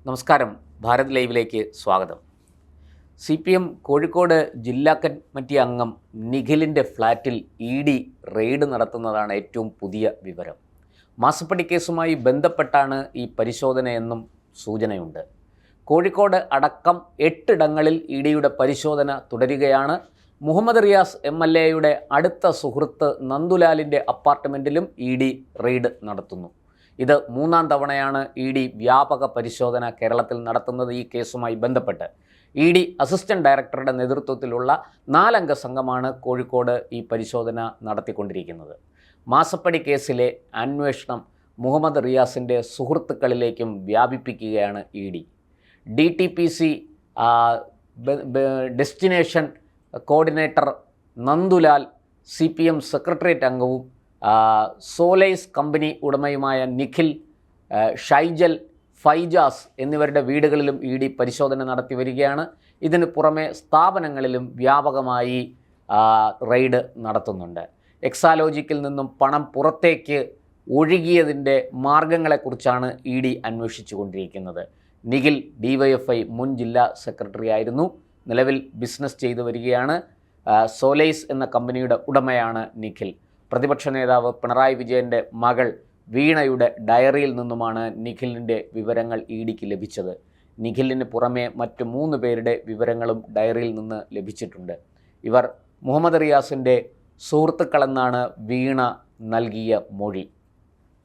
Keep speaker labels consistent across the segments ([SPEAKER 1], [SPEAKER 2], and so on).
[SPEAKER 1] നമസ്കാരം, ഭാരത് ലൈവിലേക്ക് സ്വാഗതം. CPM കോഴിക്കോട് ജില്ലാ കമ്മിറ്റി അംഗം നിഖിലിൻ്റെ ഫ്ലാറ്റിൽ ED റെയ്ഡ് നടത്തുന്നതാണ് ഏറ്റവും പുതിയ വിവരം. മാസപ്പടി കേസുമായി ബന്ധപ്പെട്ടാണ് ഈ പരിശോധനയെന്നും സൂചനയുണ്ട്. കോഴിക്കോട് അടക്കം 8 ഇടങ്ങളിൽ EDയുടെ പരിശോധന തുടരുകയാണ്. മുഹമ്മദ് റിയാസ് MLAയുടെ അടുത്ത സുഹൃത്ത് നന്ദുലാലിൻ്റെ അപ്പാർട്ട്മെൻറ്റിലും ED റെയ്ഡ് നടത്തുന്നു. ഇത് 3-ാം തവണയാണ് ED വ്യാപക പരിശോധന കേരളത്തിൽ നടത്തുന്നത്. ഈ കേസുമായി ബന്ധപ്പെട്ട് ED അസിസ്റ്റന്റ് ഡയറക്ടറുടെ നേതൃത്വത്തിലുള്ള 4-അംഗ സംഘമാണ് കോഴിക്കോട് ഈ പരിശോധന നടത്തിക്കൊണ്ടിരിക്കുന്നത്. മാസപ്പടി കേസിലെ അന്വേഷണം മുഹമ്മദ് റിയാസിൻ്റെ സുഹൃത്തുക്കളിലേക്കും വ്യാപിപ്പിക്കുകയാണ് ED. DTPC destination coordinator Nandulal, CPM secretariat അംഗവും സോലൈസ് കമ്പനി ഉടമയുമായ നിഖിൽ, ഷൈജൽ, ഫൈജാസ് എന്നിവരുടെ വീടുകളിലും ED പരിശോധന നടത്തി വരികയാണ്. ഇതിന് പുറമെ സ്ഥാപനങ്ങളിലും വ്യാപകമായി റെയ്ഡ് നടത്തുന്നുണ്ട്. എക്സാലോജിക്കിൽ നിന്നും പണം പുറത്തേക്ക് ഒഴുകിയതിൻ്റെ മാർഗങ്ങളെക്കുറിച്ചാണ് ED അന്വേഷിച്ചു കൊണ്ടിരിക്കുന്നത്. നിഖിൽ DYFI മുൻ ജില്ലാ സെക്രട്ടറി ആയിരുന്നു. നിലവിൽ ബിസിനസ് ചെയ്തു വരികയാണ്. സോലൈസ് എന്ന കമ്പനിയുടെ ഉടമയാണ് നിഖിൽ. പ്രതിപക്ഷ നേതാവ് പിണറായി വിജയൻ്റെ മകൾ വീണയുടെ ഡയറിയിൽ നിന്നുമാണ് നിഖിലിൻ്റെ വിവരങ്ങൾ EDക്ക് ലഭിച്ചത്. നിഖിലിന് പുറമെ മറ്റ് 3 പേരുടെ വിവരങ്ങളും ഡയറിയിൽ നിന്ന് ലഭിച്ചിട്ടുണ്ട്. ഇവർ മുഹമ്മദ് റിയാസിൻ്റെ സുഹൃത്തുക്കളെന്നാണ് വീണ നൽകിയ മൊഴി.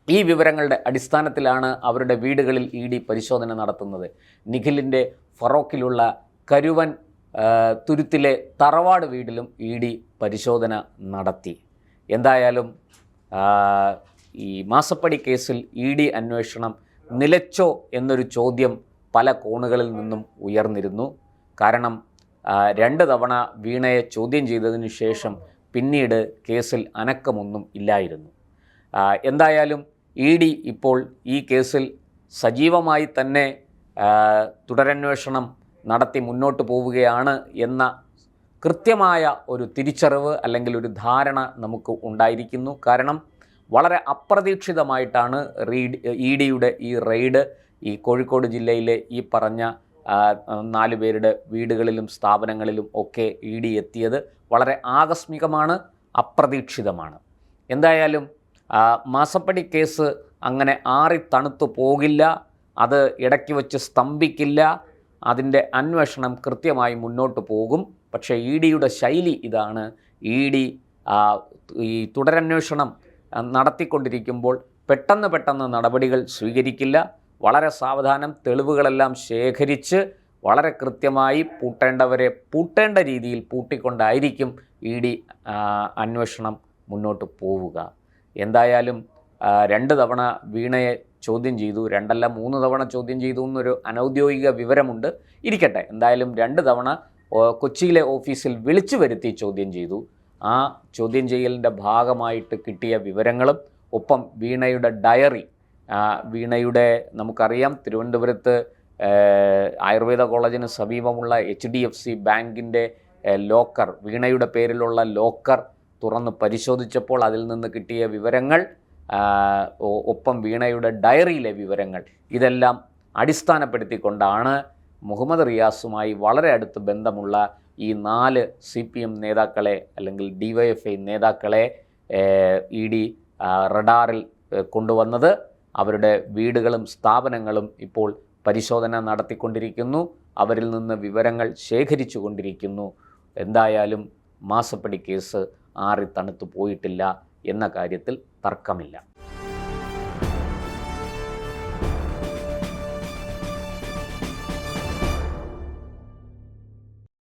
[SPEAKER 1] ഈ വിവരങ്ങളുടെ അടിസ്ഥാനത്തിലാണ് അവരുടെ വീടുകളിൽ ED പരിശോധന നടത്തുന്നത്. നിഖിലിൻ്റെ ഫറോക്കിലുള്ള കരുവൻ തുരുത്തിലെ തറവാട് വീട്ടിലും ED പരിശോധന നടത്തി. എന്തായാലും ഈ മാസപ്പടി കേസിൽ ED അന്വേഷണം നിലച്ചോ എന്നൊരു ചോദ്യം പല കോണുകളിൽ നിന്നും ഉയർന്നിരുന്നു. കാരണം 2 തവണ വീണയെ ചോദ്യം ചെയ്തതിന് ശേഷം പിന്നീട് കേസിൽ അനക്കമൊന്നും ഇല്ലായിരുന്നു. എന്തായാലും ED ഇപ്പോൾ ഈ കേസിൽ സജീവമായി തന്നെ തുടരന്വേഷണം നടത്തി മുന്നോട്ട് പോവുകയാണ് എന്ന കൃത്യമായ ഒരു തിരിച്ചറിവ് അല്ലെങ്കിൽ ഒരു ധാരണ നമുക്ക് ഉണ്ടായിരിക്കുന്നു. കാരണം വളരെ അപ്രതീക്ഷിതമായിട്ടാണ് EDയുടെ ഈ റെയ്ഡ് ഈ കോഴിക്കോട് ജില്ലയിലെ ഈ പറഞ്ഞ 4 പേരുടെ വീടുകളിലും സ്ഥാപനങ്ങളിലും ഒക്കെ ED എത്തിയത്. വളരെ ആകസ്മികമാണ്, അപ്രതീക്ഷിതമാണ്. എന്തായാലും മാസപ്പടി കേസ് അങ്ങനെ തണുത്തു പോകില്ല, അത് ഇടയ്ക്ക് വച്ച് സ്തംഭിക്കില്ല. അതിൻ്റെ അന്വേഷണം കൃത്യമായി മുന്നോട്ട് പോകും. പക്ഷേ EDയുടെ ശൈലി ഇതാണ്. ED ഈ തുടരന്വേഷണം നടത്തിക്കൊണ്ടിരിക്കുമ്പോൾ പെട്ടെന്ന് നടപടികൾ സ്വീകരിക്കില്ല. വളരെ സാവധാനം തെളിവുകളെല്ലാം ശേഖരിച്ച് വളരെ കൃത്യമായി പൂട്ടേണ്ടവരെ പൂട്ടേണ്ട രീതിയിൽ പൂട്ടിക്കൊണ്ടായിരിക്കും ED അന്വേഷണം മുന്നോട്ട് പോവുക. എന്തായാലും 2 തവണ വീണയെ ചോദ്യം ചെയ്തു, 2 അല്ല 3 തവണ ചോദ്യം ചെയ്തു എന്നൊരു അനൗദ്യോഗിക വിവരമുണ്ട്. ഇരിക്കട്ടെ, എന്തായാലും 2 തവണ കൊച്ചിയിലെ ഓഫീസിൽ വിളിച്ചു വരുത്തി ചോദ്യം ചെയ്തു. ആ ചോദ്യം ചെയ്യലിൻ്റെ ഭാഗമായിട്ട് കിട്ടിയ വിവരങ്ങളും ഒപ്പം വീണയുടെ ഡയറി, വീണയുടെ നമുക്കറിയാം തിരുവനന്തപുരത്ത് ആയുർവേദ കോളേജിന് സമീപമുള്ള HDFC ബാങ്കിൻ്റെ ലോക്കർ, വീണയുടെ പേരിലുള്ള ലോക്കർ തുറന്ന് പരിശോധിച്ചപ്പോൾ അതിൽ നിന്ന് കിട്ടിയ വിവരങ്ങൾ, ഒപ്പം വീണയുടെ ഡയറിയിലെ വിവരങ്ങൾ, ഇതെല്ലാം അടിസ്ഥാനപ്പെടുത്തിക്കൊണ്ടാണ് മുഹമ്മദ് റിയാസുമായി വളരെ അടുത്ത് ബന്ധമുള്ള ഈ 4 CPM നേതാക്കളെ അല്ലെങ്കിൽ DYFI നേതാക്കളെ ED റഡാറിൽ കൊണ്ടുവന്നത്. അവരുടെ വീടുകളും സ്ഥാപനങ്ങളും ഇപ്പോൾ പരിശോധന നടത്തിക്കൊണ്ടിരിക്കുന്നു. അവരിൽ നിന്ന് വിവരങ്ങൾ ശേഖരിച്ചു കൊണ്ടിരിക്കുന്നു. എന്തായാലും മാസപ്പടി കേസ് തണുത്തു പോയിട്ടില്ല എന്ന കാര്യത്തിൽ തർക്കമില്ല.